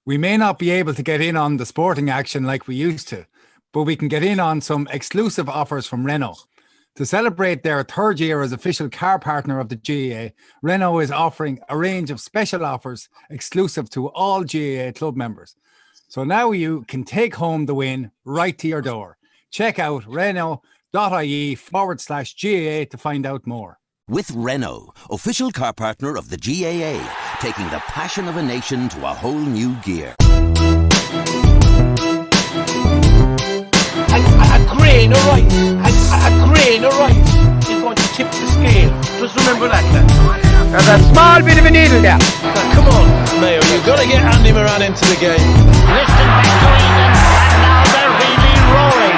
We may not be able to get in on the sporting action like we used to, but we can get in on some exclusive offers from Renault. To celebrate their third year as official car partner of the GAA, Renault is offering a range of special offers exclusive to all GAA club members. So now you can take home the win right to your door. Check out Renault.ie/GAA to find out more. With Renault, official car partner of the GAA, taking the passion of a nation to a whole new gear. A grain of rice, a grain of rice is going to tip the scale. Just remember that, lad. There's a small bit of a needle there. Now, come on, Mayo, you've got to get Andy Moran into the game. Listen back to England, and now they're really rolling.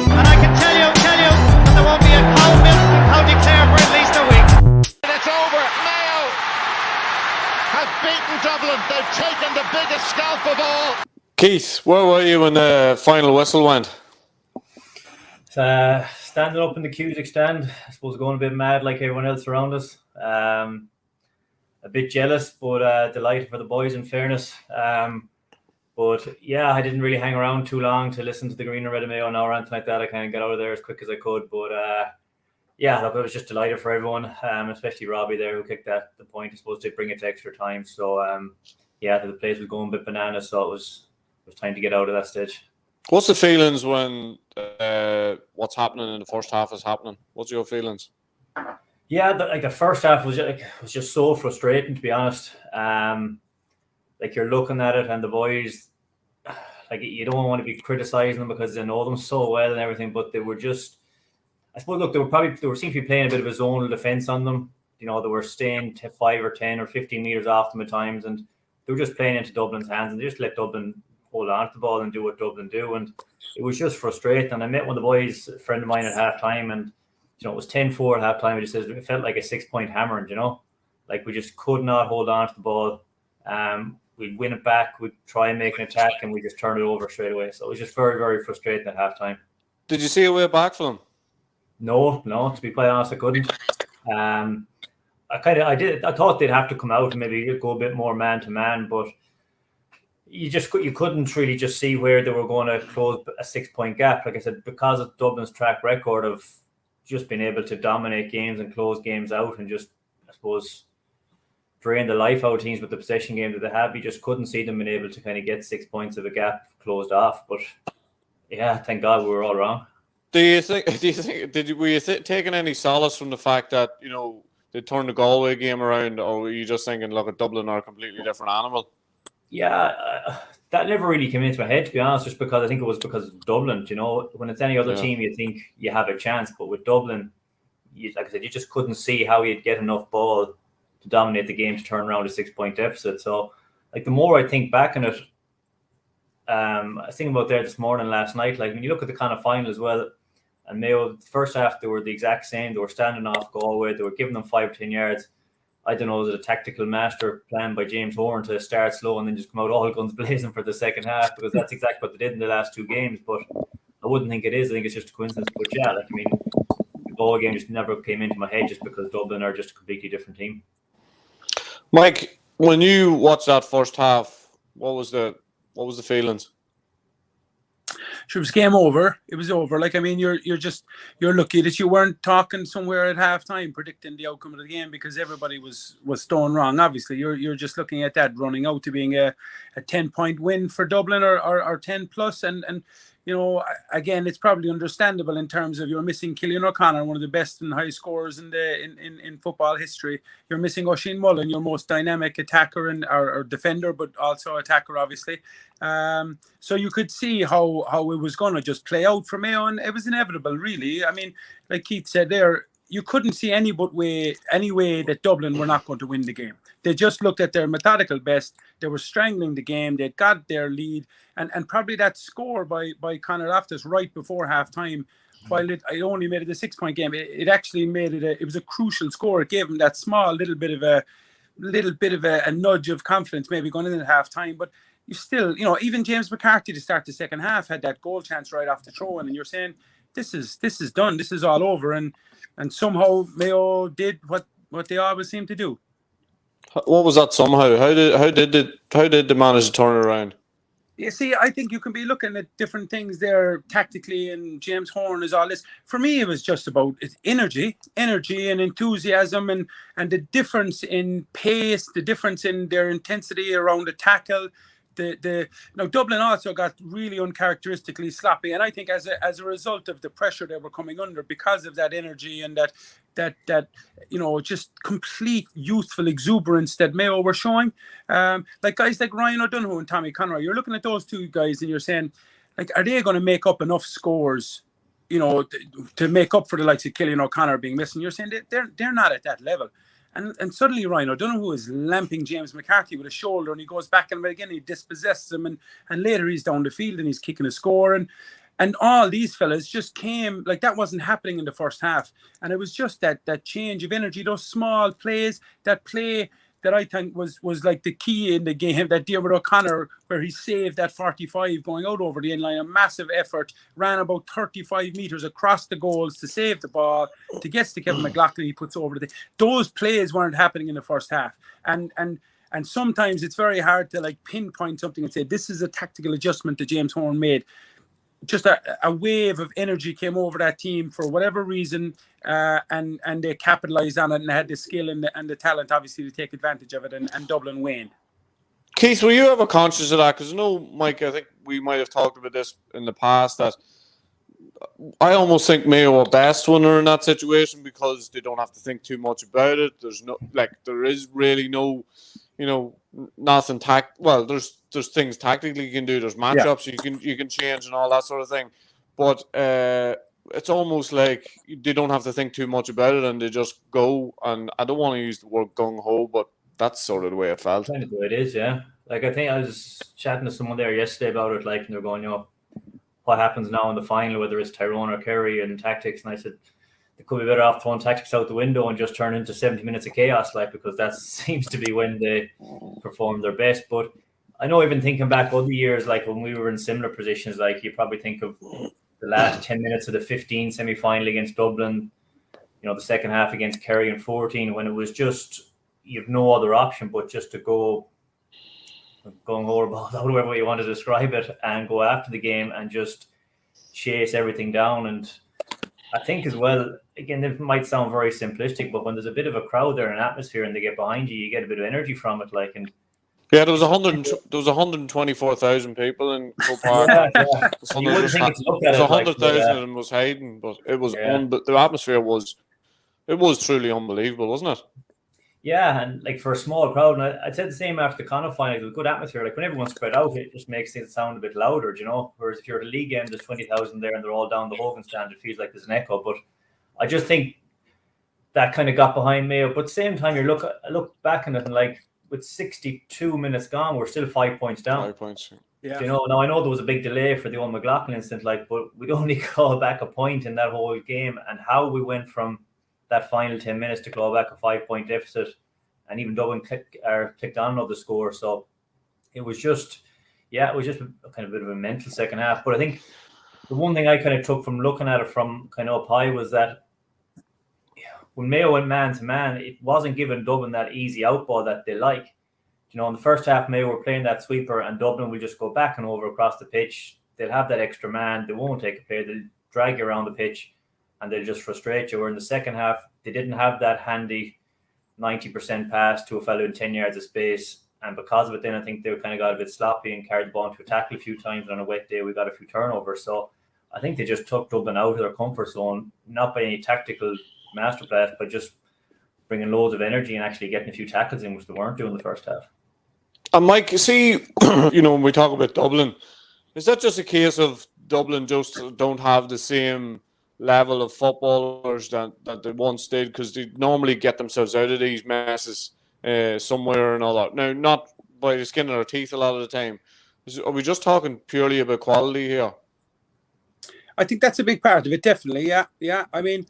And I can tell you, that there won't be a cow milk in County Clare for at least a week. It's over. Mayo have beaten Dublin. They've taken the biggest scalp of all. Keith, where were you when the final whistle went? Standing up in the Cusick stand, I suppose going a bit mad like everyone else around us. A bit jealous, but delighted for the boys in fairness. But yeah, I didn't really hang around too long to listen to the Green and Red of Mayo now or anything like that. I kind of got out of there as quick as I could. But yeah, look, I was just delighted for everyone, especially Robbie there who kicked the point, I suppose, to bring it to extra time. So yeah, the place was going a bit bananas, so it was time to get out of that stage. What's the feelings when what's happening in the first half is happening? What's your feelings? Yeah, the first half was just so frustrating, to be honest. Like you're looking at it, and the boys, like you don't want to be criticizing them because they know them so well and everything, but they were just, I suppose, look, they seem to be playing a bit of a zonal defense on them. You know, they were staying 5 or 10 or 15 meters off them at times, and they were just playing into Dublin's hands, and they just let Dublin hold on to the ball and do what Dublin do, and it was just frustrating. And I met one of the boys, a friend of mine, at halftime, and you know, it was 10-4 at halftime. He just says it felt like a 6-point hammering, you know, like we just could not hold on to the ball. We'd win it back, we'd try and make an attack, and we just turned it over straight away. So it was just very, very frustrating at halftime. Did you see a way back for them? No, to be quite honest, I couldn't. I thought they'd have to come out and maybe go a bit more man to man, but you couldn't really just see where they were going to close a 6-point gap. Like I said, because of Dublin's track record of just being able to dominate games and close games out and just, I suppose, drain the life out of teams with the possession game that they have, you just couldn't see them being able to kind of get 6 points of a gap closed off. But yeah, thank God we were all wrong. Were you taking any solace from the fact that, you know, they turned the Galway game around, or were you just thinking, look, at Dublin are a completely different animal? Yeah, that never really came into my head, to be honest, just because I think it was because of Dublin. You know, when it's any other team, you think you have a chance, but with Dublin, like I said, you just couldn't see how you'd get enough ball to dominate the game to turn around a 6-point deficit. So, like, the more I think back on it, I was thinking about there this morning, last night, like when you look at the kind of final as well, and Mayo, the first half, they were the exact same. They were standing off Galway. They were giving them 5-10 yards. I don't know, was it a tactical master plan by James Horan to start slow and then just come out all guns blazing for the second half, because that's exactly what they did in the last 2 games. But I wouldn't think it is. I think it's just a coincidence. But yeah, like, I mean, the Galway game just never came into my head just because Dublin are just a completely different team. Mike, when you watched that first half, what was the feelings? Sure, it was game over. It was over. Like, I mean, you're lucky that you weren't talking somewhere at halftime predicting the outcome of the game, because everybody was stone wrong. Obviously, you're just looking at that running out to being a 10-point win for Dublin or 10 plus, and you know, again, it's probably understandable in terms of you're missing Cillian O'Connor, one of the best and high scorers in football history. You're missing Oisin Mullen, your most dynamic attacker or defender, but also attacker, obviously. So you could see how it was going to just play out for Mayo, and it was inevitable, really. I mean, like Keith said there, you couldn't see any way that Dublin were not going to win the game. They just looked at their methodical best. They were strangling the game. They got their lead. And probably that score by Conor Loftus right before halftime, while it only made it a 6-point game, it actually made it it was a crucial score. It gave them that small little bit of a nudge of confidence maybe going into halftime. But you still, you know, even James McCarthy to start the second half had that goal chance right off the throw-in, and you're saying this is done. This is all over. And somehow Mayo did what they always seem to do. What was that somehow? How did they manage to turn it around? You see, I think you can be looking at different things there tactically, and James Horn is all this. For me, it was just about energy and enthusiasm, and the difference in pace, the difference in their intensity around the tackle. Now Dublin also got really uncharacteristically sloppy, and I think as a result of the pressure they were coming under because of that energy and that just complete youthful exuberance that Mayo were showing. Like guys like Ryan O'Donoghue and Tommy Conroy, you're looking at those two guys and you're saying, like, are they going to make up enough scores, to make up for the likes of Killian O'Connor being missing? You're saying they're not at that level. And suddenly Ryan O'Donoghue is lamping James McCarthy with a shoulder, and he goes back and again he dispossesses him, and later he's down the field and he's kicking a score, and all these fellas just came like that wasn't happening in the first half, and it was just that change of energy, those small plays, that play that I think was like the key in the game, that Diarmuid O'Connor where he saved that 45 going out over the end line, a massive effort, ran about 35 metres across the goals to save the ball, to get to Kevin McLaughlin, he puts over those plays weren't happening in the first half, and sometimes it's very hard to like pinpoint something and say this is a tactical adjustment that James Horn made. Just a wave of energy came over that team for whatever reason, and they capitalised on it and had the skill and the talent, obviously, to take advantage of it, and Dublin waned. Keith, were you ever conscious of that? Because Mike, I think we might have talked about this in the past, that I almost think Mayo are best when they're in that situation because they don't have to think too much about it. There is really no, nothing there's things tactically you can do. There's matchups you can change and all that sort of thing. But it's almost like they don't have to think too much about it and they just go. And I don't want to use the word gung ho, but that's sort of the way it felt. Kind of the way it is, yeah. Like I think I was chatting to someone there yesterday about it, like, and they're going, what happens now in the final, whether it's Tyrone or Kerry and tactics, and I said they could be better off throwing tactics out the window and just turn into 70 minutes of chaos, like, because that seems to be when they perform their best. But I know, even thinking back other years, like when we were in similar positions, like you probably think of the last 10 minutes of the 15 semi-final against Dublin, the second half against Kerry in 14, when it was just, you've no other option but just to going overboard, however way you want to describe it, and go after the game and just chase everything down. And I think as well, again, it might sound very simplistic, but when there's a bit of a crowd there, an atmosphere, and they get behind you, you get a bit of energy from it. Like, and yeah, there was 124,000 people in Croke Park. There's 100,000 of them was hiding, but it was the atmosphere was truly unbelievable, wasn't it? Yeah, and like for a small crowd, and I'd say the same after the Connacht final, it was a good atmosphere. Like when everyone's spread out, it just makes things sound a bit louder, Whereas if you're at a league game, there's 20,000 there and they're all down the Hogan stand, it feels like there's an echo. But I just think that kind of got behind Mayo. But at the same time, I look back on it and like with 62 minutes gone, we're still 5 points down. 5 points. Yeah. Now I know there was a big delay for the old McLaughlin incident, like, but we'd only call back a point in that whole game, and how we went from that final 10 minutes to claw back a 5-point deficit, and even Dublin clicked on another score. So it was just a kind of bit of a mental second half. But I think the one thing I kind of took from looking at it from kind of up high was that when Mayo went man to man, it wasn't giving Dublin that easy outball that they like. In the first half, Mayo were playing that sweeper, and Dublin will just go back and over across the pitch. They'll have that extra man. They won't take a play. They'll drag you around the pitch, and they'll just frustrate you. Where in the second half, they didn't have that handy 90% pass to a fellow in 10 yards of space. And because of it, then I think they kind of got a bit sloppy and carried the ball into a tackle a few times. And on a wet day, we got a few turnovers. So I think they just took Dublin out of their comfort zone, not by any tactical masterclass, but just bringing loads of energy and actually getting a few tackles in, which they weren't doing the first half. And Mike, see, when we talk about Dublin, is that just a case of Dublin just don't have the same level of footballers that they once did, because they normally get themselves out of these messes somewhere or another? Now, not by the skin of their teeth a lot of the time. Are we just talking purely about quality here? I think that's a big part of it, definitely. Yeah. I mean,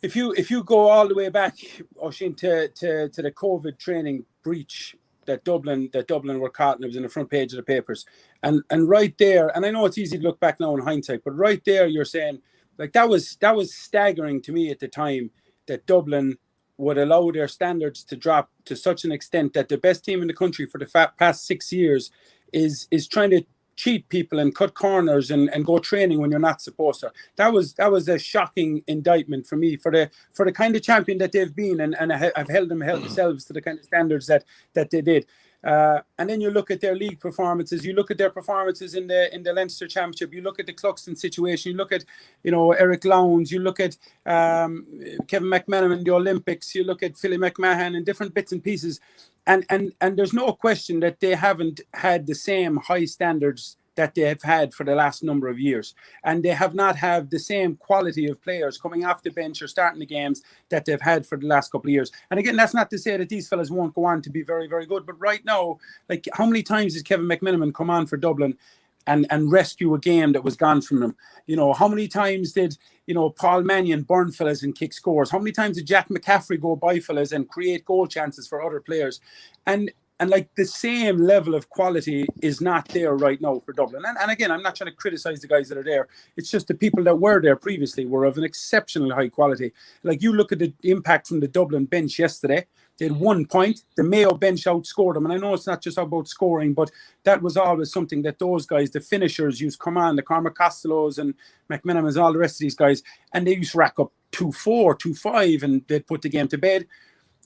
if you go all the way back, Oisin, to the COVID training breach that Dublin were caught, and it was in the front page of the papers, and right there, and I know it's easy to look back now in hindsight, but right there you're saying, like, that was staggering to me at the time, that Dublin would allow their standards to drop to such an extent that the best team in the country for the past 6 years is trying to cheat people and cut corners and go training when you're not supposed to. That was a shocking indictment for me for the kind of champion that they've been, and I've held themselves to the kind of standards that they did. And then you look at their league performances, you look at their performances in the Leinster Championship, you look at the Cluxton situation, you look at Eric Lowndes, you look at Kevin McMenamin in the Olympics, you look at Philly McMahon and different bits and pieces, and there's no question that they haven't had the same high standards that they have had for the last number of years, and they have not had the same quality of players coming off the bench or starting the games that they've had for the last couple of years. And again, that's not to say that these fellas won't go on to be very, very good, but right now, like, how many times did Kevin McMenamin come on for Dublin and rescue a game that was gone from them? How many times did Paul Mannion burn fellas and kick scores? How many times did Jack McCaffrey go by fellas and create goal chances for other players? And like, the same level of quality is not there right now for Dublin. And again, I'm not trying to criticize the guys that are there. It's just the people that were there previously were of an exceptionally high quality. Like, you look at the impact from the Dublin bench yesterday. They had 1 point. The Mayo bench outscored them. And I know it's not just about scoring, but that was always something that those guys, the finishers, used to come on, the Cormac Costellos and McMenamins, all the rest of these guys, and they used to rack up 2-4, 2-5, and they'd put the game to bed.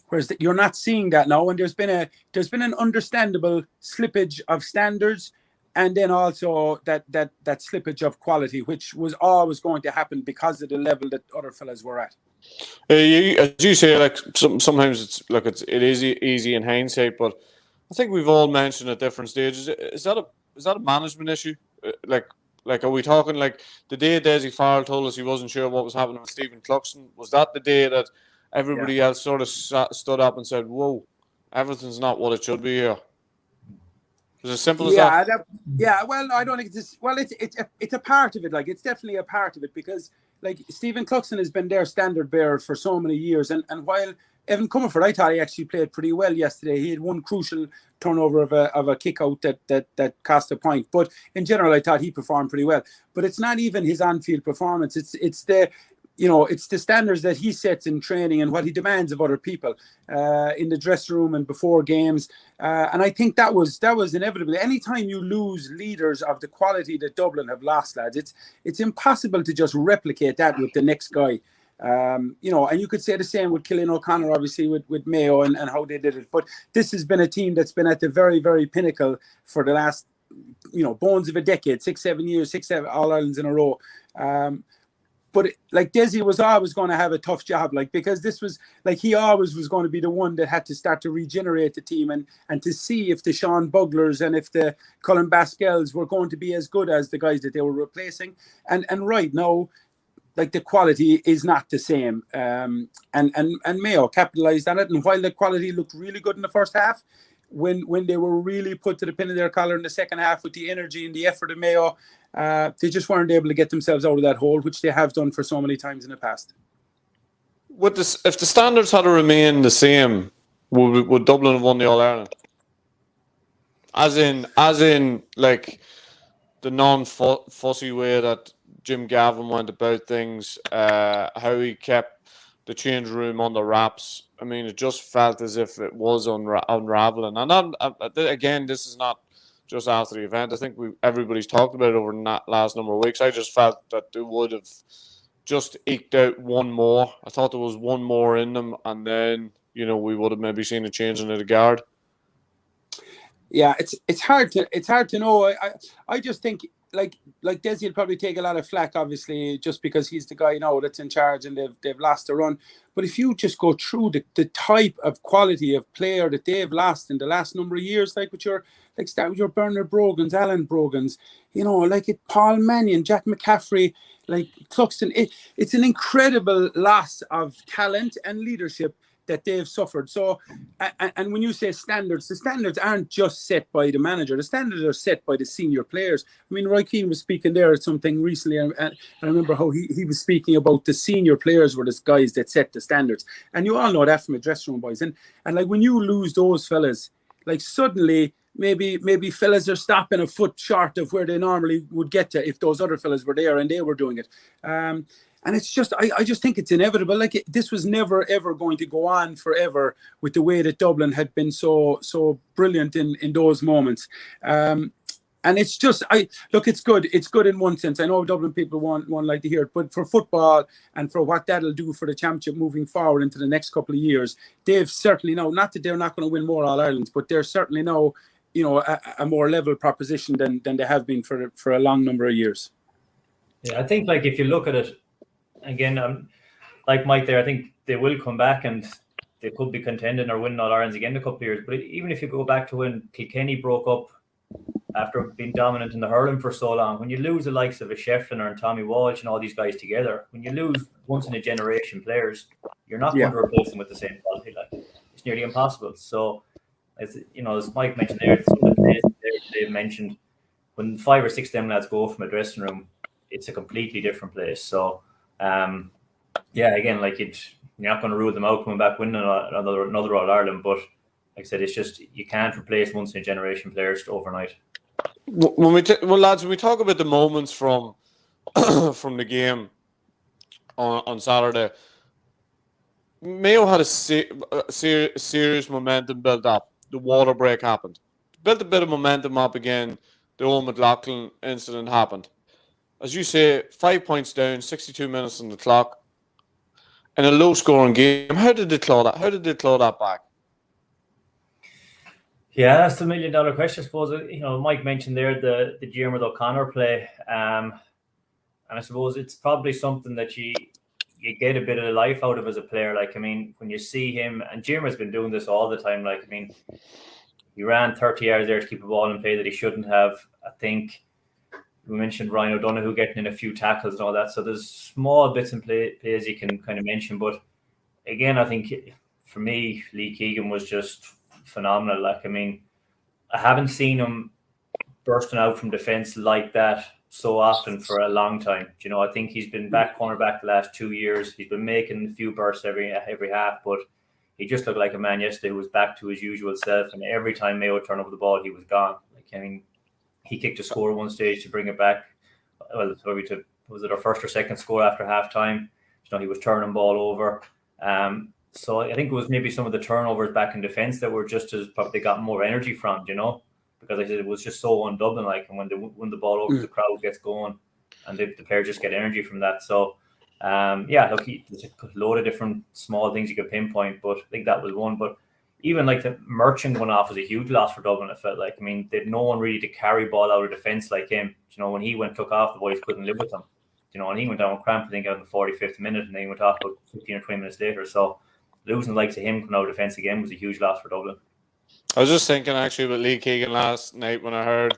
Whereas you're not seeing that now, and there's been an understandable slippage of standards, and then also that slippage of quality, which was always going to happen because of the level that other fellas were at. As you say, like, sometimes it is easy in hindsight, but I think we've all mentioned at different stages. Is that a management issue? Like, are we talking like the day Desi Farrell told us he wasn't sure what was happening with Stephen Cluxton? Was that the day that everybody else sort of stood up and said, "Whoa, everything's not what it should be here"? Is it as simple as that? Well, I don't think it's it's a part of it. Like, it's definitely a part of it, because like Stephen Cluxton has been their standard bearer for so many years, and while Evan Comerford, I thought he actually played pretty well yesterday. He had one crucial turnover of a kick out that cost a point, but in general, I thought he performed pretty well. But it's not even his on-field performance; it's the standards that he sets in training and what he demands of other people in the dressing room and before games. And I think that was inevitable. Anytime you lose leaders of the quality that Dublin have lost, lads, it's impossible to just replicate that with the next guy. And you could say the same with Cillian O'Connor, obviously, with Mayo and how they did it. But this has been a team that's been at the very, very pinnacle for the last, bones of a decade, 6-7 years, 6-7 All-Irelands in a row. But like, Desi was always going to have a tough job, like, because this was like, he always was going to be the one that had to start to regenerate the team and to see if the Sean Buglers and if the Colin Baskels were going to be as good as the guys that they were replacing. And right now, like, the quality is not the same. And Mayo capitalised on it. And while the quality looked really good in the first half, when they were really put to the pin of their collar in the second half with the energy and the effort of Mayo, they just weren't able to get themselves out of that hole, which they have done for so many times in the past. If the standards had to remain the same, would Dublin have won the All-Ireland? As in, like, the non-fussy way that Jim Gavin went about things, how he kept the change room on the wraps. I mean, it just felt as if it was unraveling. And again, this is not just after the event. I think everybody's talked about it over the last number of weeks. I just felt that they would have just eked out one more. I thought there was one more in them, and then, we would have maybe seen a change in the guard. Yeah, it's hard to know. I just think like Desi will probably take a lot of flack, obviously, just because he's the guy now that's in charge and they've lost the run. But if you just go through the type of quality of player that they've lost in the last number of years, like with your Bernard Brogans, Alan Brogans, Paul Mannion, Jack McCaffrey, like Cluxton, it's an incredible loss of talent and leadership that they've suffered. So, and when you say standards, the standards aren't just set by the manager. The standards are set by the senior players. I mean, Roy Keane was speaking there at something recently, and I remember how he was speaking about the senior players were the guys that set the standards. And you all know that from a dressing room, boys. And like, when you lose those fellas, like, suddenly maybe fellas are stopping a foot short of where they normally would get to if those other fellas were there and they were doing it. And it's just, I just think it's inevitable. Like this was never ever going to go on forever with the way that Dublin had been so brilliant in those moments. And it's just, it's good. It's good in one sense. I know Dublin people won't like to hear it, but for football and for what that'll do for the championship moving forward into the next couple of years, they've certainly now, not that they're not going to win more All-Irelands, but they're certainly now, a more level proposition than they have been for a long number of years. Yeah, I think like if you look at it again, like Mike there, I think they will come back and they could be contending or winning All-Irelands again in a couple of years. But even if you go back to when Kilkenny broke up after being dominant in the hurling for so long, when you lose the likes of a Shefflin and Tommy Walsh and all these guys together, when you lose once in a generation players, you're not going to replace them with the same quality. Like it's nearly impossible. So, as Mike mentioned there, some of the players they've mentioned, when 5 or 6 of them lads go from a dressing room, it's a completely different place. So, again, like you're not going to rule them out coming back winning another All Ireland, but like I said, it's just you can't replace once in a generation players overnight. When we lads, when we talk about the moments from from the game on Saturday, Mayo had a serious momentum built up. The water break happened, built a bit of momentum up again. The Owen McLaughlin incident happened. As you say, 5 points down, 62 minutes on the clock, in a low-scoring game. How did they claw that? How did they claw that back? Yeah, that's the $1 million question, I suppose. Mike mentioned there the Diarmuid O'Connor play, and I suppose it's probably something that you get a bit of life out of as a player. Like, I mean, when you see him, and Diarmuid's been doing this all the time. Like, I mean, he ran 30 yards there to keep a ball in play that he shouldn't have. I think we mentioned Ryan O'Donoghue getting in a few tackles and all that. So there's small bits and plays you can kind of mention. But again, I think for me, Lee Keegan was just phenomenal. Like, I mean, I haven't seen him bursting out from defence like that so often for a long time. I think he's been back cornerback the last 2 years. He's been making a few bursts every half, but he just looked like a man yesterday who was back to his usual self. And every time Mayo turned over the ball, he was gone. Like, I mean, he kicked a score at one stage to bring it back. Well, was it our first or second score after halftime? He was turning ball over. So I think it was maybe some of the turnovers back in defence that were just as probably they got more energy from, because I said it was just so un-Dublin like, and when they win the ball over, the crowd gets going, and the players just get energy from that. So, look, there's a load of different small things you could pinpoint, but I think that was one. But even like the Merchant went off was a huge loss for Dublin. It felt like, I mean, they'd no one really to carry ball out of defence like him. When he took off, the boys couldn't live with him. And he went down with cramp, I think, out in the 45th minute, and then he went off about 15 or 20 minutes later. So losing the likes of him coming out of defence again was a huge loss for Dublin. I was just thinking actually about Lee Keegan last night when I heard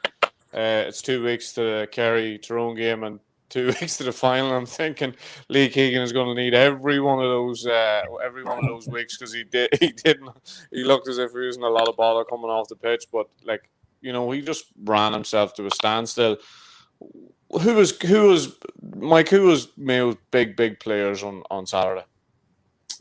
it's 2 weeks to the Kerry Tyrone game and 2 weeks to the final. I'm thinking Lee Keegan is going to need every one of those weeks, because he looked as if he was in a lot of bother coming off the pitch, but he just ran himself to a standstill. Who was Mayo's big players on Saturday?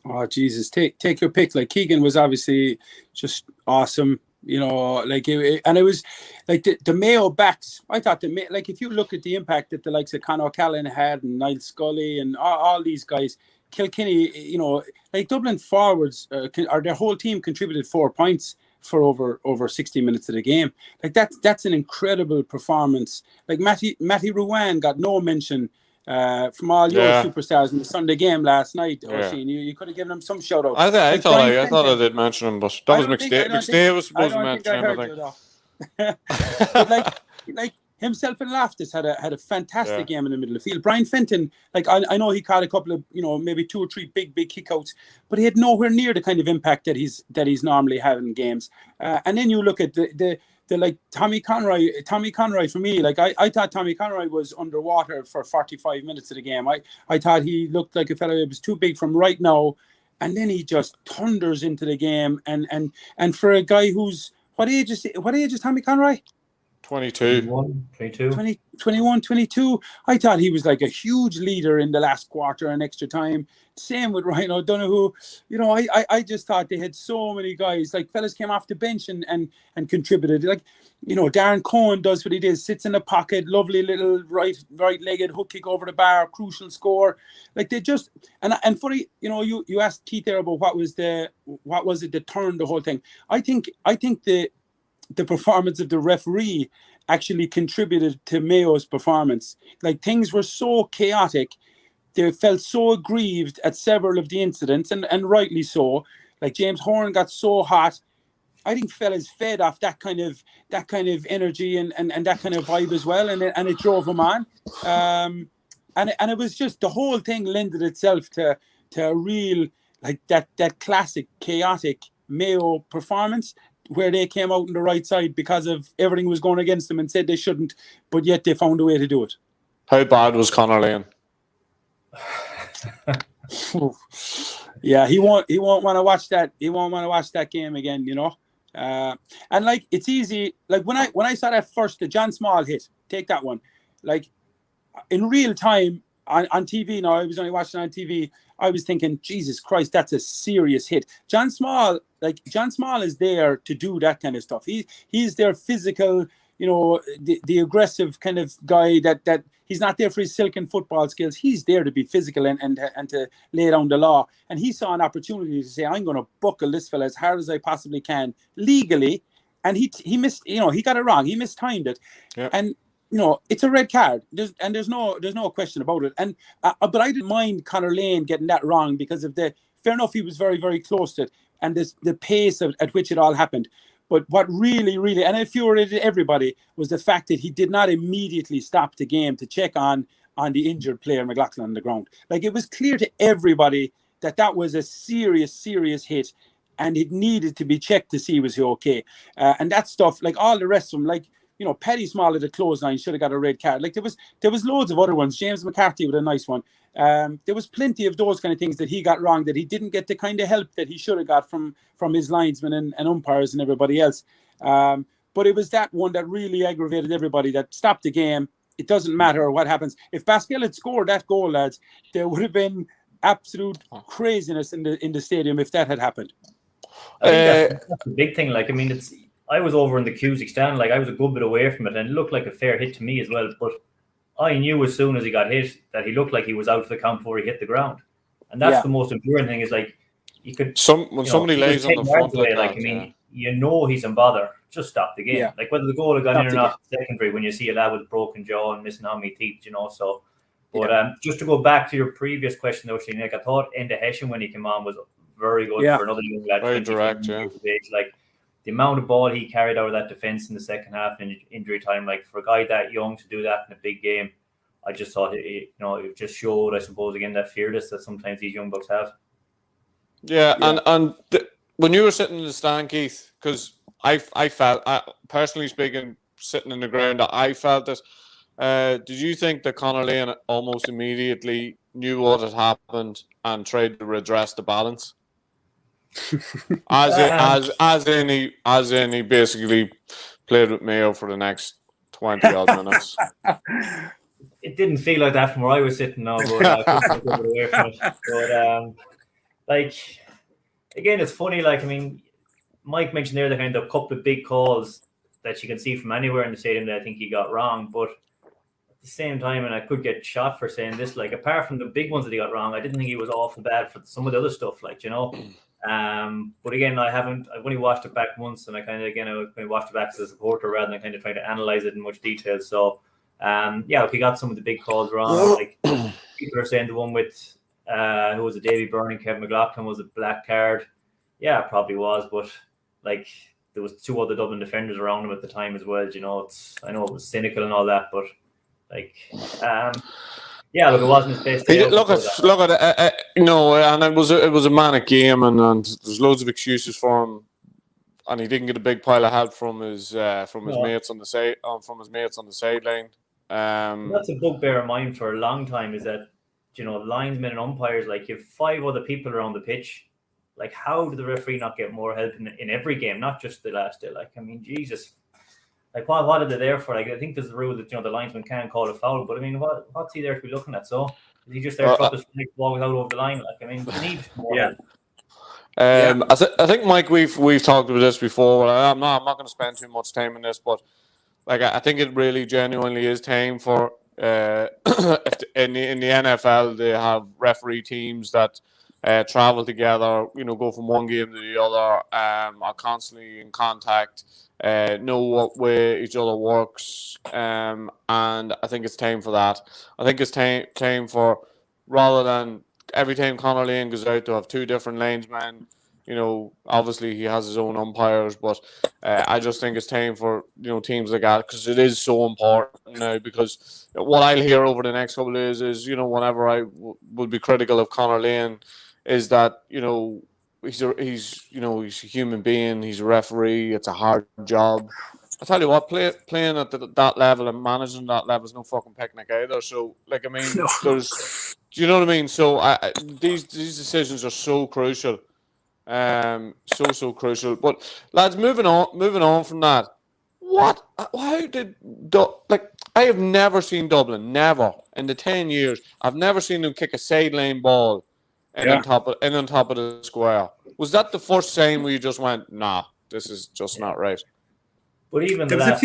Oh Jesus! Take your pick. Like, Keegan was obviously just awesome, and it was like the Mayo backs. I thought if you look at the impact that the likes of Conor O'Callaghan had and Niall Scully and all these guys, Kilkenny, Dublin forwards or their whole team contributed 4 points for over 60 minutes of the game. Like, that's an incredible performance. Like, Matty Ruane got no mention from all your superstars in the Sunday game last night. Oisin, you could have given him some shout out. I thought I did mention him, but that was McStay was supposed to mention him, I think. But himself and Loftus had a fantastic game in the middle of the field. Brian Fenton, I know he caught a couple of, maybe 2 or 3 big kickouts, but he had nowhere near the kind of impact that he's normally having in games. And then you look at the Tommy Conroy for me, I thought Tommy Conroy was underwater for 45 minutes of the game. I thought he looked like a fellow who was too big from right now, and then he just thunders into the game. And for a guy who's what age is Tommy Conroy? 22. 21, 22. I thought he was like a huge leader in the last quarter and extra time. Same with Ryan O'Donoghue. You know, I just thought they had so many guys. Like, fellas came off the bench and contributed. Like, you know, Darren Cohen does what he does, sits in the pocket, lovely little right-legged hook kick over the bar, crucial score. Like, they just and funny, you know, you asked Keith there about what was it that turned the whole thing. I think the performance of the referee actually contributed to Mayo's performance. Like, things were so chaotic. They felt so aggrieved at several of the incidents, and rightly so. Like, James Horan got so hot. I think fellas fed off that kind of energy and that kind of vibe as well, and it drove them on. And it was just, the whole thing lended itself to a real, like, that classic chaotic Mayo performance, where they came out on the right side because of everything was going against them and said they shouldn't, but yet they found a way to do it. How bad was Conor Lane? Yeah, he won't want to watch that. He won't want to watch that game again, you know. And like, it's easy. Like, when I saw that first, the John Small hit, take that one. Like, in real time on TV. Now, I was only watching on TV. I was thinking, Jesus Christ, that's a serious hit. John Small is there to do that kind of stuff. He's their physical, you know, the aggressive kind of guy that he's not there for his silken football skills. He's there to be physical and to lay down the law. And he saw an opportunity to say, I'm going to buckle this fella as hard as I possibly can legally. And he missed, you know, he got it wrong. He mistimed it. Yeah. And, you know, it's a red card. There's no question about it. And but I didn't mind Conor Lane getting that wrong because of fair enough, he was very, very close to it, and the pace at which it all happened. But what really, really, and infuriated everybody, was the fact that he did not immediately stop the game to check on the injured player McLaughlin on the ground. Like, it was clear to everybody that was a serious, serious hit, and it needed to be checked to see was he okay. And that stuff, like all the rest of them, like, you know, Paddy Small at the clothesline should have got a red card. Like, there was loads of other ones. James McCarthy with a nice one. There was plenty of those kind of things that he got wrong, that he didn't get the kind of help that he should have got from his linesmen and umpires and everybody else. But it was that one that really aggravated everybody, that stopped the game. It doesn't matter what happens. If Pascal had scored that goal, lads, there would have been absolute craziness in the stadium if that had happened. I think that's a big thing. Like, I mean, I was over in the Cusick stand, like I was a good bit away from it, and it looked like a fair hit to me as well. But I knew as soon as he got hit that he looked like he was out of the count before he hit the ground. And that's the most important thing, is like, you could when somebody lays on the front away, like, I mean, you know he's in bother, just stop the game. Yeah. Like, whether the goal had gone in or not, secondary, when you see a lad with broken jaw and missing how many teeth, you know. So, but just to go back to your previous question, though, Shane, like, I thought Enda Hessian, when he came on, was very good for another young lad. Very direct, Like, the amount of ball he carried out of that defence in the second half in injury time, like, for a guy that young to do that in a big game, I just thought it just showed, I suppose, again, that fearless that sometimes these young bucks have. Yeah. And when you were sitting in the stand, Keith, because I felt, personally speaking, sitting in the ground, I felt this. Did you think that Conor Lane almost immediately knew what had happened and tried to redress the balance? As in he basically played with Mayo for the next 20 odd minutes. It didn't feel like that from where I was sitting now, but I couldn't get away from it. But like, again, it's funny. Like, I mean, Mike mentioned there the kind of couple of big calls that you can see from anywhere in the stadium that I think he got wrong, but at the same time, and I could get shot for saying this, like, apart from the big ones that he got wrong, I didn't think he was awful bad for some of the other stuff, like, you know. But again, I've only watched it back once, and I watched it back as a supporter rather than kind of trying to analyze it in much detail. So, he got some of the big calls wrong. Like, people are saying the one with who was it, Davy Byrne and Kevin McLaughlin was a black card. Yeah, it probably was, but like, there was two other Dublin defenders around him at the time as well. You know, I know it was cynical and all that, but like, look, it wasn't his best. Look at you know, and it was a manic game, and there's loads of excuses for him, and he didn't get a big pile of help from his mates on the side, from his mates on the sideline. That's a bugbear of mine for a long time, is that, you know, linesmen and umpires, like, you have 5 other people around the pitch. Like, how did the referee not get more help in every game, not just the last day? Like, I mean, Jesus, Like what are they there for? Like I think there's a rule that the linesman can't call a foul, but I mean, what's he there to be looking at? So is he just there to drop his ball without over the line? Like I mean, we need more help. I think, Mike, we've talked about this before. I'm not going to spend too much time on this, but like I think it really genuinely is time for in the NFL they have referee teams that travel together, go from one game to the other, are constantly in contact, know what way each other works, and I think it's time for that. I think it's time for, rather than every time Conor Lane goes out to have two different linesmen. Obviously he has his own umpires, but I just think it's time for teams like that, because it is so important now. Because what I'll hear over the next couple of days is whenever I would be critical of Conor Lane, is that he's a human being, he's a referee, it's a hard job. I tell you what, playing at that level and managing that level is no fucking picnic either. So like I mean, there's, do you know what I mean? So these decisions are so crucial. So crucial. But lads, moving on from that, I have never seen Dublin, never in the 10 years, I've never seen them kick a sideline ball on top of the square. Was that the first time where you just went, nah, this is just not right? But even the last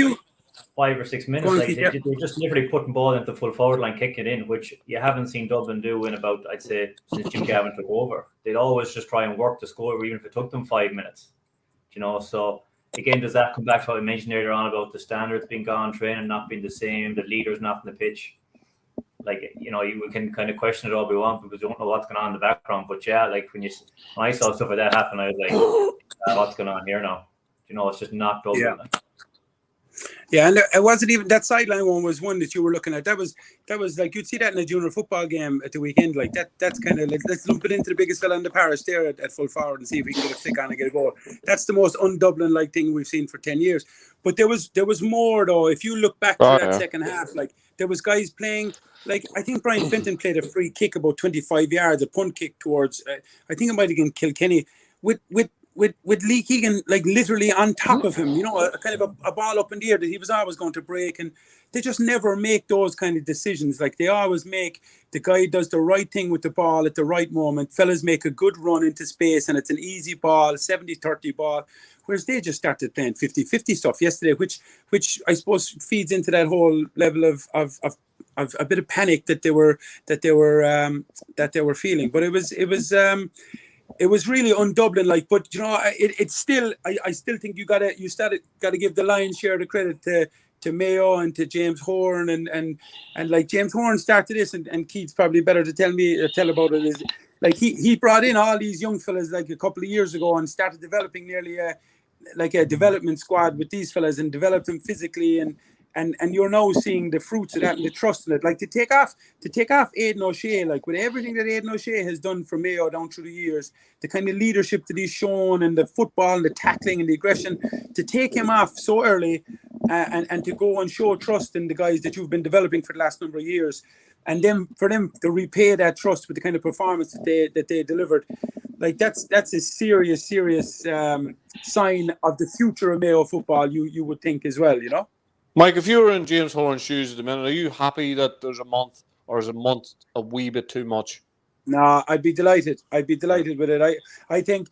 5 or 6 minutes, they're just literally putting ball into the full forward line, kicking it in, which you haven't seen Dublin do in about, I'd say, since Jim Gavin took over. They'd always just try and work the score, even if it took them 5 minutes. So again, does that come back to what I mentioned earlier on about the standards being gone, training not being the same, the leaders not in the pitch? Like, we can kind of question it all we want because we don't know what's going on in the background. But yeah, like when I saw stuff like that happen, I was like, what's going on here now? It's just not Dublin. Yeah, and it wasn't even that sideline one was one that you were looking at. That was like you'd see that in a junior football game at the weekend. Like that's kind of like, let's lump it into the biggest fella in the parish there at full forward and see if we can get a flick on and get a goal. That's the most un-Dublin like thing we've seen for 10 years. But there was more though. If you look back to that second half, like there was guys playing. Like I think Brian Fenton played a free kick about 25 yards, a punt kick towards. I think it might have been Kilkenny with Lee Keegan like literally on top of him, a kind of a ball up in the air that he was always going to break, and they just never make those kind of decisions. Like they always make, the guy does the right thing with the ball at the right moment. Fellas make a good run into space and it's an easy ball, 70-30 ball, whereas they just started playing 50-50 stuff yesterday, which I suppose feeds into that whole level of a bit of panic that they were feeling. But it was really un-Dublin like, but it's still. I still think you gotta give the lion's share of the credit to Mayo and to James Horn and like James Horn started this, and Keith's probably better to tell about it. Is like he brought in all these young fellas like a couple of years ago and started developing nearly a development squad with these fellas and developed them physically and you're now seeing the fruits of that and the trust in it. Like to take off Aidan O'Shea, like with everything that Aidan O'Shea has done for Mayo down through the years, the kind of leadership that he's shown and the football and the tackling and the aggression, to take him off so early and to go and show trust in the guys that you've been developing for the last number of years, and then for them to repay that trust with the kind of performance that they delivered. Like that's a serious sign of the future of Mayo football. You would think as well, Mike, if you were in James Horan's shoes at the minute, are you happy that there's a month, or is a month a wee bit too much? No, I'd be delighted. With it. I think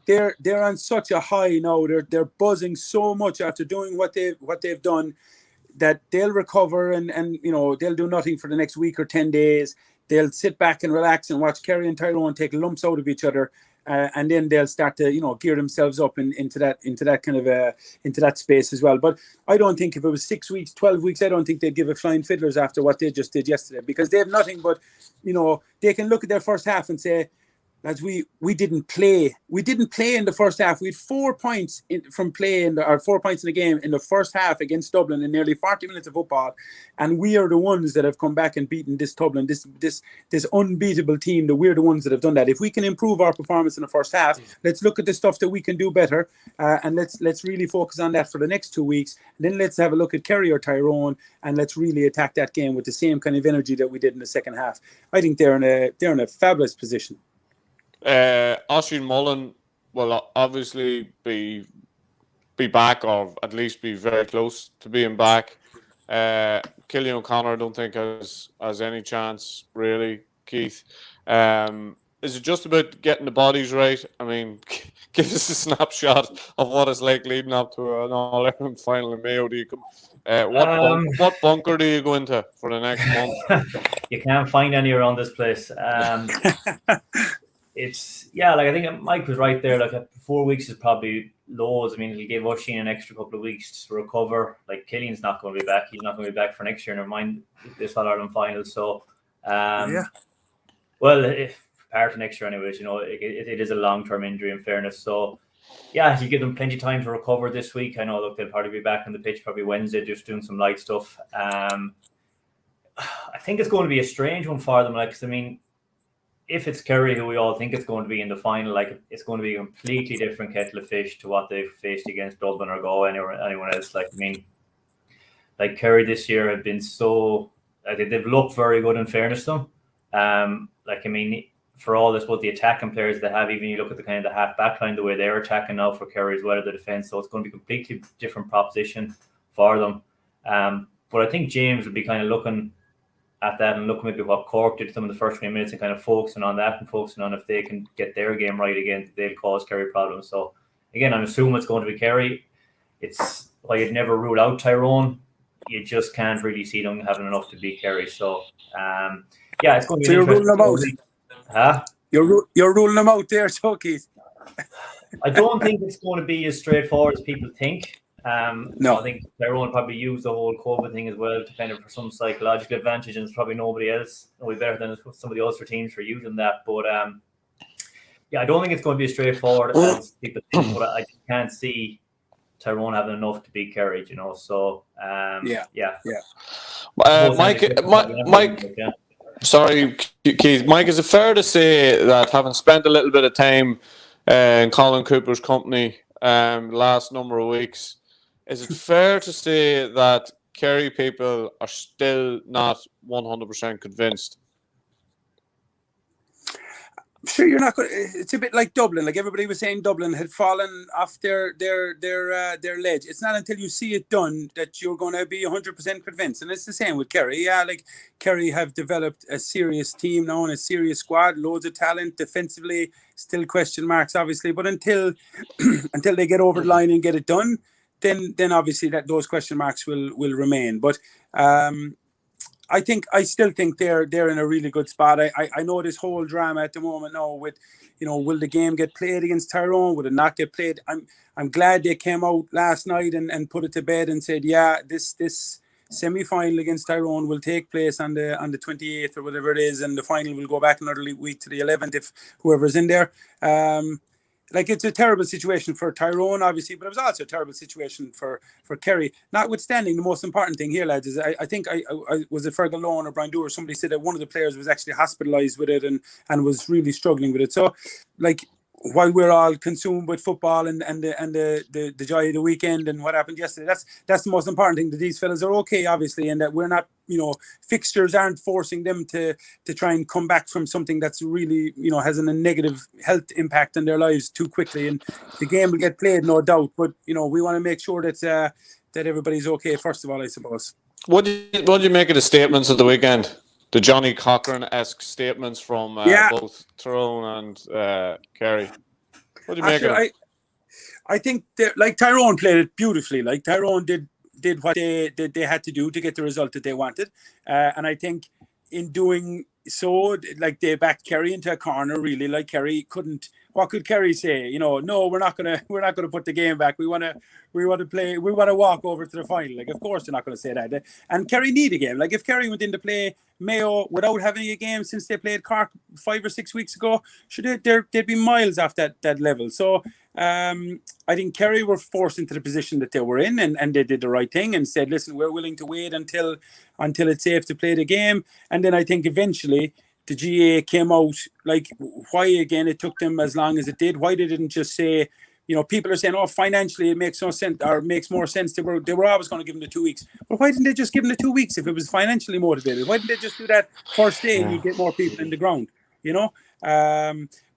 they're on such a high now. They're buzzing so much after doing what they've done, that they'll recover and they'll do nothing for the next week or 10 days. They'll sit back and relax and watch Kerry and Tyrone take lumps out of each other. And then they'll start to, gear themselves up into that kind of into that space as well. But I don't think if it was 6 weeks, 12 weeks, I don't think they'd give a flying fiddlers after what they just did yesterday, because they have nothing but, they can look at their first half and say, lads, we didn't play. We didn't play in the first half. We had 4 points from play 4 points in the game in the first half against Dublin in nearly 40 minutes of football, and we are the ones that have come back and beaten this Dublin, this unbeatable team. That we're the ones that have done that. If we can improve our performance in the first half, let's look at the stuff that we can do better, and let's really focus on that for the next 2 weeks. And then let's have a look at Kerry or Tyrone, and let's really attack that game with the same kind of energy that we did in the second half. I think they're in a fabulous position. Oisin Mullen will obviously be be back, or at least be very close to being back. Killian O'Connor, I don't think has any chance really. Keith, is it just about getting the bodies right? I mean, give us a snapshot of what it's like leading up to an All-Ireland final in Mayo. What bunker do you go into for the next month? You can't find any around this place. It's I think Mike was right there. Like 4 weeks is probably loads. I mean, he'll give Oisin an extra couple of weeks to recover. Like Killian's not going to be back. He's not going to be back for next year. Never mind this All-Ireland final. So, well, apart from next year, anyways, it is a long-term injury. In fairness, so you give them plenty of time to recover this week. I know. Look, they'll probably be back on the pitch probably Wednesday, just doing some light stuff. I think it's going to be a strange one for them. Like, 'cause I mean, if it's Kerry, who we all think it's going to be in the final, like it's going to be a completely different kettle of fish to what they've faced against Dublin or Go anyone else. Like, I mean, like Kerry this year have been so, they've looked very good in fairness to them. Like, I mean, for all this, both the attacking players they have, even you look at the kind of the half back line, the way they're attacking now for Kerry as well as the defence. So it's going to be a completely different proposition for them. But I think James will be kind of looking at that and looking maybe what Cork did to them in the first 20 minutes and kind of focusing on that and focusing on if they can get their game right again, they'll cause Kerry problems. So again, I'm assuming it's going to be Kerry. It's why you'd never rule out Tyrone. You just can't really see them having enough to beat Kerry. So it's going to be. So you're ruling them out. Huh? You're ruling them out there, so Keith. I don't think it's going to be as straightforward as people think. No, I think Tyrone probably used the whole COVID thing as well to kind of for some psychological advantage, and it's probably nobody else will be better than some of the other teams for using that. But I don't think it's going to be as straightforward as people think. But I just can't see Tyrone having enough to beat Kerry, So Mike. Sorry, Keith. Mike, is it fair to say that having spent a little bit of time in Colin Cooper's company the last number of weeks, is it fair to say that Kerry people are still not 100% convinced? I'm sure you're not going. It's a bit like Dublin. Like everybody was saying, Dublin had fallen off their ledge. It's not until you see it done that you're going to be 100% convinced. And it's the same with Kerry. Yeah, like Kerry have developed a serious team now and a serious squad, loads of talent. Defensively, still question marks, obviously. But until they get over the line and get it done, then obviously that those question marks will remain. But I still think they're in a really good spot. I know this whole drama at the moment now with, will the game get played against Tyrone? Will it not get played? I'm glad they came out last night and put it to bed and said, this semi-final against Tyrone will take place on the 28th or whatever it is, and the final will go back another week to the 11th if whoever's in there. It's a terrible situation for Tyrone, obviously, but it was also a terrible situation for Kerry. Notwithstanding, the most important thing here, lads, is I think I was it Fergal Lohan or Brian Dewar, somebody said that one of the players was actually hospitalised with it and was really struggling with it. So, while we're all consumed with football and the joy of the weekend and what happened yesterday, that's the most important thing, that these fellas are okay, obviously, and that we're not, fixtures aren't forcing them to try and come back from something that's really, has a negative health impact on their lives too quickly. And the game will get played, no doubt, but we want to make sure that everybody's okay first of all, I suppose. What do you make of the statements of the weekend? The Johnny Cochran-esque statements from both Tyrone and Kerry. What do you make of it? I think Tyrone played it beautifully. Like Tyrone did what they had to do to get the result that they wanted, and I think in doing so, they backed Kerry into a corner. Really, Kerry couldn't. What could Kerry say? No, we're not gonna put the game back. We want to play. We want to walk over to the final. Of course they're not going to say that. And Kerry need a game. If Kerry went in to play Mayo without having a game since they played Cork 5 or 6 weeks ago, they'd be miles off that level. So I think Kerry were forced into the position that they were in, and they did the right thing and said, listen, we're willing to wait until it's safe to play the game. And then I think eventually the GA came out, why again it took them as long as it did. Why they didn't just say, people are saying, financially it makes no sense or makes more sense. They were always going to give them the 2 weeks. But why didn't they just give them the 2 weeks if it was financially motivated? Why didn't they just do that first day and you get more people in the ground,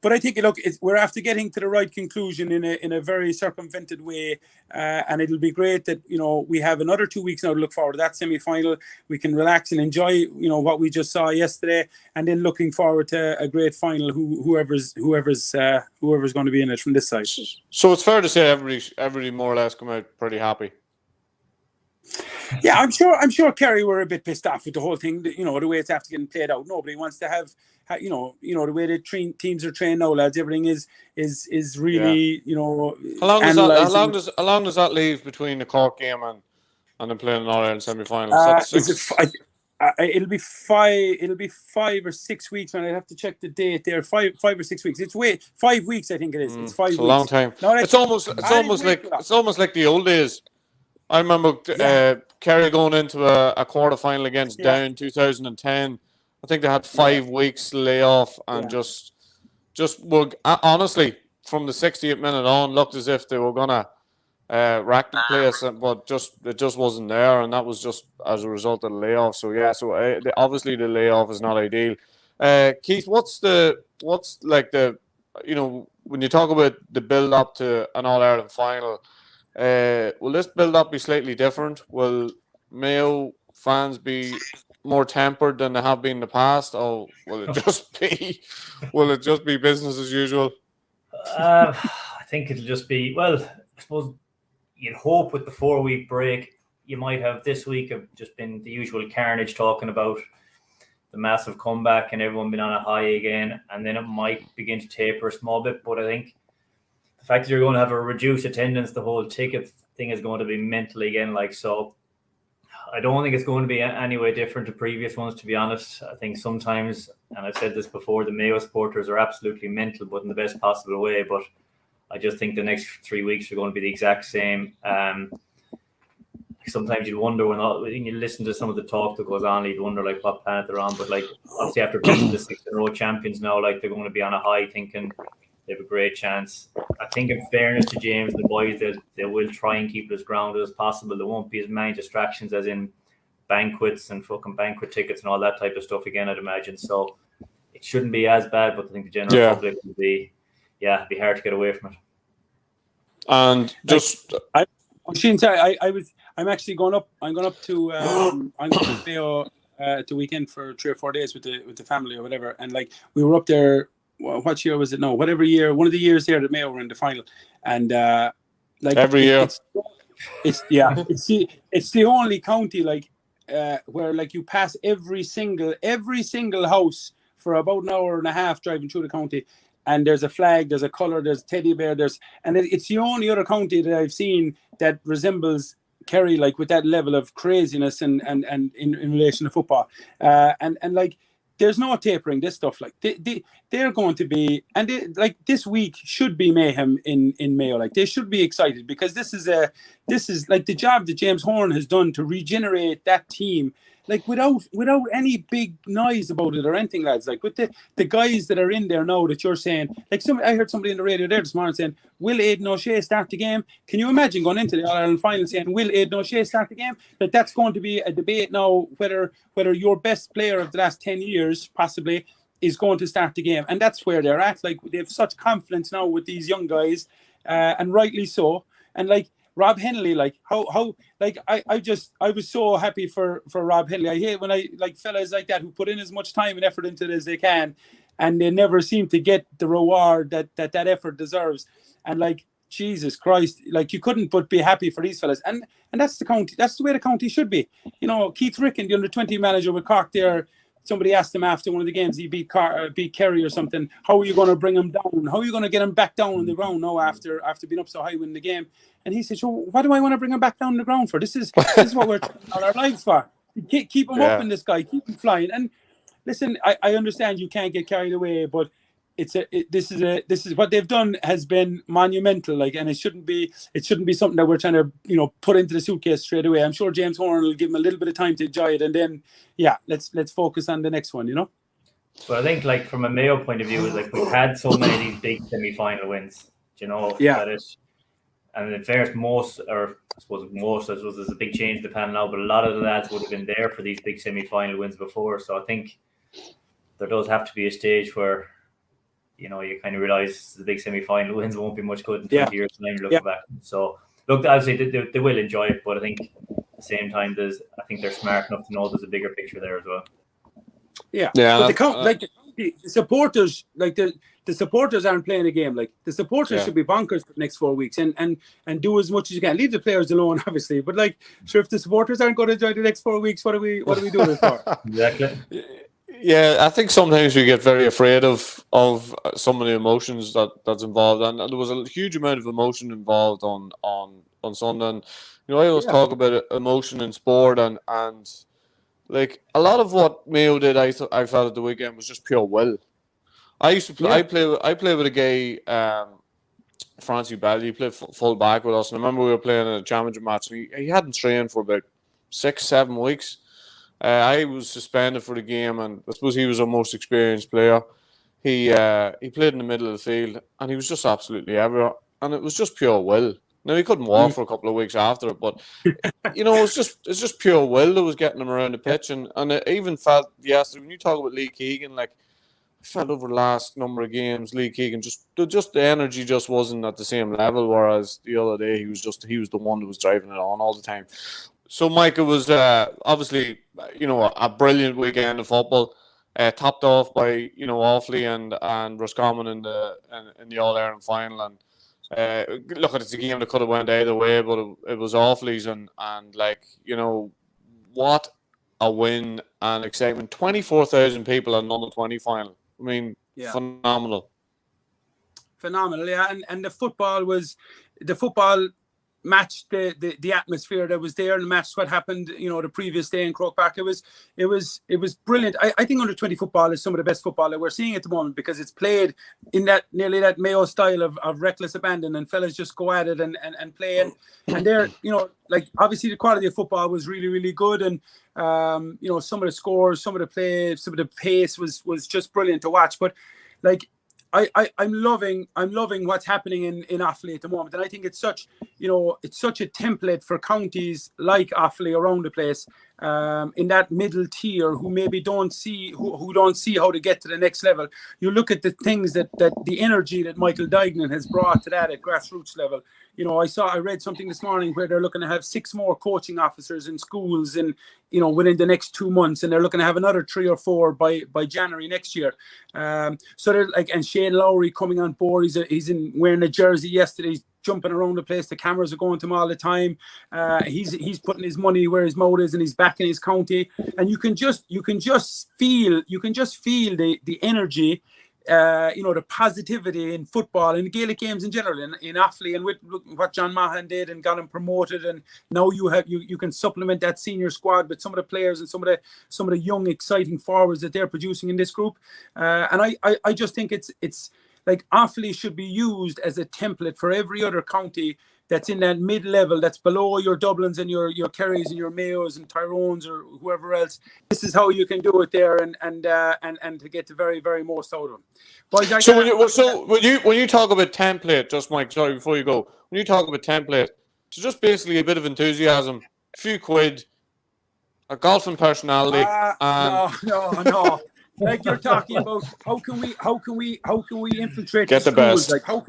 But I think, look, we're after getting to the right conclusion in a very circumvented way, and it'll be great that we have another 2 weeks now to look forward to that semi-final. We can relax and enjoy what we just saw yesterday, and then looking forward to a great final. Whoever's going to be in it from this side. So it's fair to say everybody more or less come out pretty happy. Yeah, I'm sure Kerry were a bit pissed off with the whole thing. The way it's after getting played out. Nobody wants to have the way the teams are trained now, lads. Everything is really How long does that leave between the Cork game and the playing in All Ireland semi-finals? It'll be 5 or 6 weeks, and I have to check the date there. 5 or 6 weeks. It's 5 weeks, I think it is. It's 5 weeks. A long time. No, it's almost like the old days. I remember Kerry going into a quarter-final against Down 2010. I think they had 5 weeks layoff and just were honestly from the 60th minute on looked as if they were gonna rack the place, but it just wasn't there, and that was just as a result of the layoff. So obviously the layoff is not ideal. Keith, what's like the when you talk about the build up to an All Ireland final? Will this build up be slightly different? Will Mayo fans be more tempered than they have been in the past, or will it just be business as usual? I think it'll just be, well, I suppose you'd hope with the 4-week break you might have this week have just been the usual carnage talking about the massive comeback and everyone been on a high again, and then it might begin to taper a small bit. But I think the fact that you're going to have a reduced attendance, the whole ticket thing is going to be mental again. So I don't think it's going to be any way different to previous ones, to be honest. I think sometimes, and I've said this before, the Mayo supporters are absolutely mental, but in the best possible way. But I just think the next 3 weeks are going to be the exact same. Sometimes you wonder when you listen to some of the talk that goes on, you'd wonder what planet they're on. But obviously after beating the 6-in-a-row champions now, they're going to be on a high, thinking they have a great chance. I think in fairness to James, the boys, they will try and keep it as grounded as possible. There won't be as many distractions as in banquets and fucking banquet tickets and all that type of stuff again, I'd imagine. So it shouldn't be as bad, but I think the general public will be, it'd be hard to get away from it. And just I'm actually going up. I'm going up to Mayo the weekend for 3 or 4 days with the family or whatever. And we were up there. What year was it? No, whatever year. One of the years there that Mayo were in the final, and every year. It's the only county where you pass every single house for about an hour and a half driving through the county. And there's a flag, there's a colour, there's a teddy bear, it's the only other county that I've seen that resembles Kerry, with that level of craziness and in relation to football. There's no tapering this stuff. They're going to be, and this week should be mayhem in Mayo. They should be excited because this is the job that James Horn has done to regenerate that team. Without any big noise about it or anything, lads. With the guys that are in there now that you're saying, I heard somebody in the radio there this morning saying, will Aidan O'Shea start the game? Can you imagine going into the All-Ireland final saying, will Aidan O'Shea start the game? That's going to be a debate now, whether your best player of the last 10 years possibly is going to start the game. And that's where they're at. They have such confidence now with these young guys, and rightly so. And Rob Henley, I was so happy for Rob Henley. I hate when fellas like that who put in as much time and effort into it as they can, and they never seem to get the reward that effort deserves. And Jesus Christ, you couldn't but be happy for these fellas. And that's the county. That's the way the county should be. Keith Ricken, the under-20 manager with Cork there. Somebody asked him after one of the games he beat Kerry or something, how are you going to bring him down? How are you going to get him back down on the ground now after being up so high winning the game? And he said, why do I want to bring him back down on the ground for? This is what we're trying all our lives for. Keep him up in this guy, keep him flying. And listen, I understand you can't get carried away, but this is what they've done has been monumental, and it shouldn't be something that we're trying to put into the suitcase straight away. I'm sure James Horn will give him a little bit of time to enjoy it, and then let's focus on the next one. But I think from a Mayo point of view, is we've had so many of these big semi-final wins. That is, and in fairness, most there's a big change in the panel now, but a lot of the lads would have been there for these big semi-final wins before. So I think there does have to be a stage where you know, you kind of realise the big semi-final wins won't be much good in 20 years time you're looking back. So look, obviously they will enjoy it, but I think at the same time I think they're smart enough to know there's a bigger picture there as well. Yeah. But the supporters, like the supporters aren't playing a game. Like the supporters should be bonkers for the next 4 weeks and do as much as you can. Leave the players alone, obviously. But like, sure, if the supporters aren't going to enjoy the next 4 weeks, what are we doing it for? Exactly. Yeah, I think sometimes we get very afraid of some of the emotions that's involved, and there was a huge amount of emotion involved on Sunday. And you know, I always talk about emotion in sport, and like a lot of what Mayo did, I felt at the weekend was just pure will. I used to play. I play with a guy, Francie Bell. He played full back with us, and I remember we were playing in a championship match. And he hadn't trained for about 6-7 weeks. I was suspended for the game, and I suppose he was our most experienced player. He played in the middle of the field, and he was just absolutely everywhere. And it was just pure will. Now, he couldn't walk for a couple of weeks after it, but you know, it's just pure will that was getting him around the pitch. And I even felt yesterday when you talk about Lee Keegan, like I felt over the last number of games, Lee Keegan just the energy just wasn't at the same level. Whereas the other day he was the one that was driving it on all the time. So, Mike, it was obviously, you know, a brilliant weekend of football, topped off by, you know, Offaly and Roscommon in the All Ireland final. And look, it's a game that could have went either way, but it was Offaly's and like, you know, what a win and excitement! 24,000 people at an under-20 final. I mean, phenomenal. Phenomenal, yeah. And the football matched the atmosphere that was there and matched what happened, you know, the previous day in Croke Park. It was brilliant. I think under-20 football is some of the best football that we're seeing at the moment because it's played in nearly that Mayo style of reckless abandon, and fellas just go at it and play. And they're, you know, like obviously the quality of football was really, really good. And you know, some of the scores, some of the play, some of the pace was just brilliant to watch. But like I'm loving what's happening in Offaly at the moment, and I think it's such a template for counties like Offaly around the place, in that middle tier who maybe don't see how to get to the next level. You look at the things that the energy that Michael Dignan has brought to that at grassroots level. You know, I read something this morning where they're looking to have 6 more coaching officers in schools within the next 2 months, and they're looking to have another 3 or 4 by January next year. So they're like, and Shane Lowry coming on board. He's wearing a jersey yesterday. He's jumping around the place. The cameras are going to him all the time. He's putting his money where his mouth is, and he's backing his county. And you can just feel the energy. The positivity in football and the Gaelic games in general in Offaly, and with what John Mahan did and got him promoted, and now you can supplement that senior squad with some of the players and some of the young exciting forwards that they're producing in this group, and I just think it's like Offaly should be used as a template for every other county that's in that mid-level, that's below your Dublins and your Kerrys and your Mayos and Tyrones or whoever else. This is how you can do it there, and to get the very, very most out of them. Boys, when you talk about template, just Mike, sorry, before you go, when you talk about template, so just basically a bit of enthusiasm, a few quid, a golfing personality. No. Like you're talking about, how can we infiltrate get the schools? best? Like how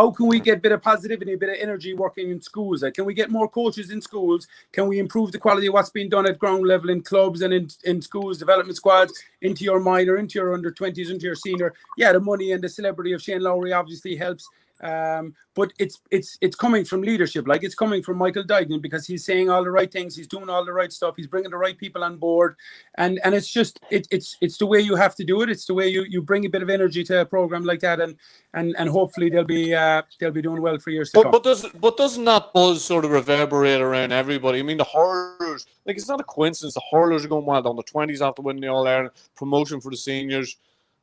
can we get a bit of positivity, a bit of energy working in schools? Like, can we get more coaches in schools? Can we improve the quality of what's being done at ground level in clubs and in schools, development squads, into your minor, into your under-20s, into your senior? Yeah, the money and the celebrity of Shane Lowry obviously helps. But it's coming from leadership, like it's coming from Michael Dignan, because he's saying all the right things, he's doing all the right stuff, he's bringing the right people on board, and it's just it's the way you have to do it. It's the way you bring a bit of energy to a program like that, and hopefully they'll be doing well for years to come. But doesn't that buzz sort of reverberate around everybody? I mean, the hurlers, like, it's not a coincidence. The hurlers are going wild on the 20s after winning the All Ireland, promotion for the seniors.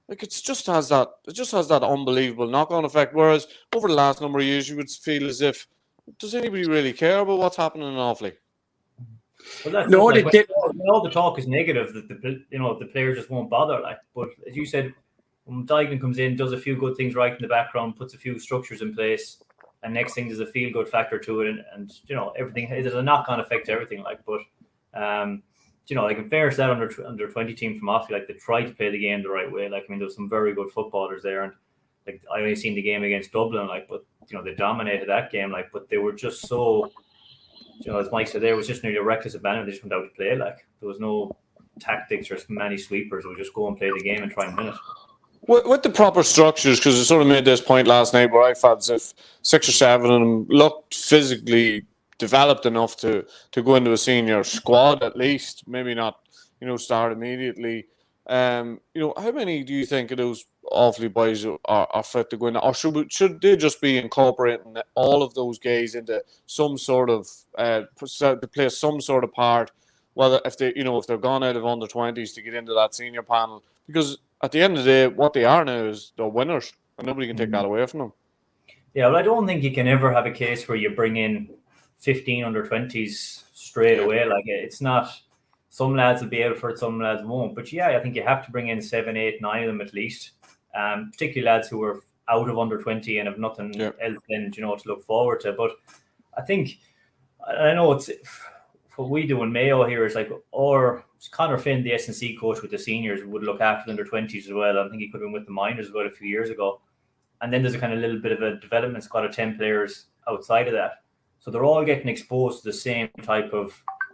Like, it just has that unbelievable knock-on effect. Whereas over the last number of years, you would feel as if, does anybody really care about what's happening in Offaly? Well, no, all the talk is negative, that the players just won't bother. Like, but as you said, when Dignan comes in, does a few good things right in the background, puts a few structures in place, and next thing there's a feel-good factor to it, and everything. There's a knock-on effect to everything. Like, but like in fairness, that under 20 team from Offaly, like, they try to play the game the right way. Like, I mean, there's some very good footballers there, and like I only seen the game against Dublin, like, but you know they dominated that game, like, but they were just so, you know, as Mike said, there was just nearly a reckless abandon. They just went out to play, like there was no tactics or many sweepers. We just go and play the game and try and win it. With the proper structures, because I sort of made this point last night where I felt as if 6 or 7 of them looked physically developed enough to go into a senior squad at least, maybe not, you know, start immediately. You know, how many do you think of those Offaly boys are fit to go in, or should they just be incorporating all of those guys into some sort of to play some sort of part, whether if they're gone out of under-20s to get into that senior panel? Because at the end of the day, what they are now is they're winners, and nobody can take that away from them. Yeah, well, I don't think you can ever have a case where you bring in 15 under-20s straight away. Like, it's not. Some lads will be able for it, some lads won't. But yeah, I think you have to bring in 7, 8, 9 of them at least. Particularly lads who are out of under-20 and have nothing else then, you know, to look forward to. But I think, I know it's what we do in Mayo here is like, or Conor Finn, the S&C coach with the seniors, would look after the under-20s as well. I think he could have been with the minors as well a few years ago. And then there's a kind of little bit of a development squad of 10 players outside of that. So they're all getting exposed to the same type of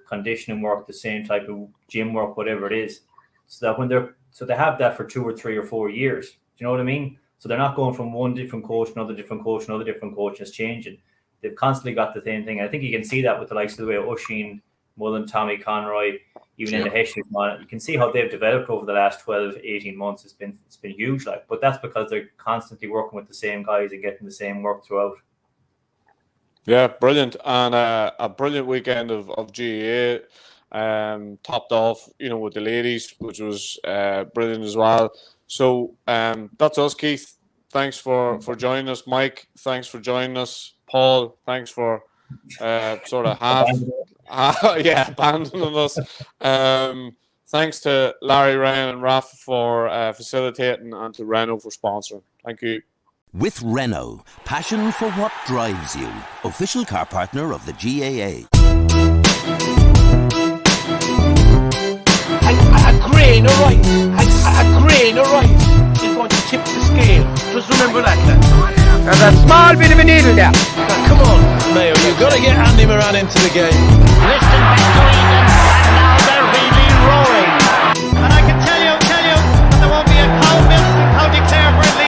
conditioning work, the same type of gym work, whatever it is. So that they have that for 2 or 3 or 4 years. Do you know what I mean? So they're not going from one different coach, another different coach, another different coach. It's changing. They've constantly got the same thing. I think you can see that with the likes of the way Oisin, Mullen, Tommy Conroy, even in the Heshley, you can see how they've developed over the last 12, 18 months. It's been huge, like, but that's because they're constantly working with the same guys and getting the same work throughout. Yeah, brilliant. And a brilliant weekend of GAA, topped off, you know, with the ladies, which was brilliant as well. So that's us, Keith. Thanks for joining us. Mike, thanks for joining us. Paul, thanks for sort of abandoning us. Thanks to Larry, Ryan and Rafa for facilitating, and to Renault for sponsoring. Thank you. With Renault, passion for what drives you. Official car partner of the GAA. A grain, all right. A grain, all right, is going to tip the scale. Just remember that, lad. There's a small bit of a needle there. Now, come on, Mayo, you've got to get Andy Moran into the game. Listen back to